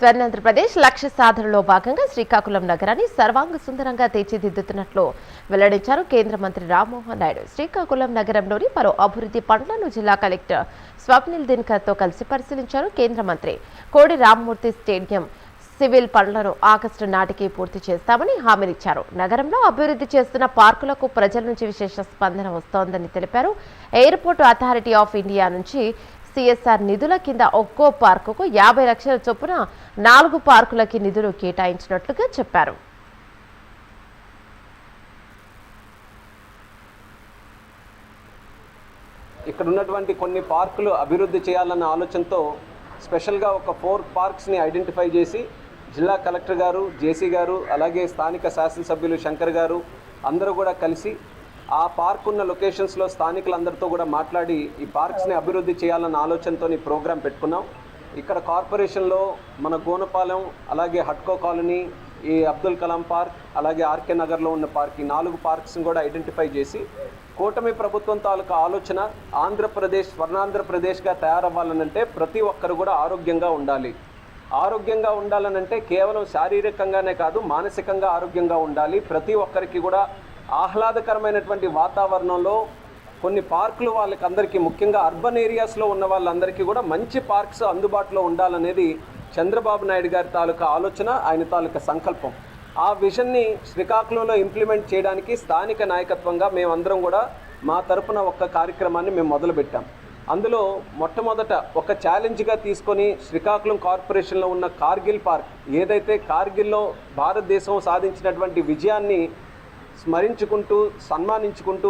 స్వర్ణాంధ్రప్రదేశ్ లక్ష్య సాధనలో భాగంగా శ్రీకాకుళం నగరాన్ని సర్వాంగ సుందరంగా తీర్చిదిద్దుతున్నట్లు వెల్లడించారు కేంద్ర మంత్రి రామ్మోహన్ నాయుడు. శ్రీకాకుళం నగరంలోని పలు అభివృద్ధి పనులను జిల్లా కలెక్టర్ స్వప్నిల్ దినకర్తో కలిసి పరిశీలించారు కేంద్ర మంత్రి. కోడి రామ్మూర్తి స్టేడియం సివిల్ పనులను ఆగస్టు నాటికి పూర్తి చేస్తామని హామీనిచ్చారు. నగరంలో అభివృద్ధి చేస్తున్న పార్కులకు ప్రజల నుంచి విశేష స్పందన వస్తోందని తెలిపారు. ఎయిర్పోర్ట్ అథారిటీ ఆఫ్ ఇండియా నుంచి సిఎస్ఆర్ నిధుల కింద ఒక్కో పార్కుకు 50 లక్షల చొప్పున 4 పార్కులకి నిధులు కేటాయించినట్లుగా చెప్పారు. ఇక్కడ ఉన్నటువంటి కొన్ని పార్కులు అభివృద్ధి చేయాలన్న ఆలోచనతో స్పెషల్గా ఒక 4 పార్క్స్ని ఐడెంటిఫై చేసి జిల్లా కలెక్టర్ గారు, జేసీ గారు, అలాగే స్థానిక శాసనసభ్యులు శంకర్ గారు అందరూ కూడా కలిసి ఆ పార్క్ ఉన్న లొకేషన్స్లో స్థానికులందరితో కూడా మాట్లాడి ఈ పార్క్స్ని అభివృద్ధి చేయాలన్న ఆలోచనతో ఈ ప్రోగ్రాం పెట్టుకున్నాం. ఇక్కడ కార్పొరేషన్లో మన గోనపాలెం, అలాగే హట్కో కాలనీ, ఈ అబ్దుల్ కలాం పార్క్, అలాగే ఆర్కే నగర్లో ఉన్న పార్క్, ఈ 4 పార్క్స్ని కూడా ఐడెంటిఫై చేసి కూటమి ప్రభుత్వం తాలూకా ఆలోచన ఆంధ్రప్రదేశ్ స్వర్ణాంధ్రప్రదేశ్గా తయారవ్వాలనంటే ప్రతి ఒక్కరు కూడా ఆరోగ్యంగా ఉండాలి. ఆరోగ్యంగా ఉండాలనంటే కేవలం శారీరకంగానే కాదు, మానసికంగా ఆరోగ్యంగా ఉండాలి. ప్రతి ఒక్కరికి కూడా ఆహ్లాదకరమైనటువంటి వాతావరణంలో కొన్ని పార్కులు వాళ్ళకందరికీ, ముఖ్యంగా అర్బన్ ఏరియాస్లో ఉన్న వాళ్ళందరికీ కూడా మంచి పార్క్స్ అందుబాటులో ఉండాలనేది చంద్రబాబు నాయుడు గారి తాలూకా ఆలోచన, ఆయన తాలూకా సంకల్పం. ఆ విజన్ని శ్రీకాకుళంలో ఇంప్లిమెంట్ చేయడానికి స్థానిక నాయకత్వంగా మేమందరం కూడా మా తరపున ఒక కార్యక్రమాన్ని మేము మొదలుపెట్టాం. అందులో మొట్టమొదట ఒక ఛాలెంజ్గా తీసుకొని శ్రీకాకుళం కార్పొరేషన్లో ఉన్న కార్గిల్ పార్క్, ఏదైతే కార్గిల్లో భారతదేశం సాధించినటువంటి విజయాన్ని స్మరించుకుంటూ, సన్మానించుకుంటూ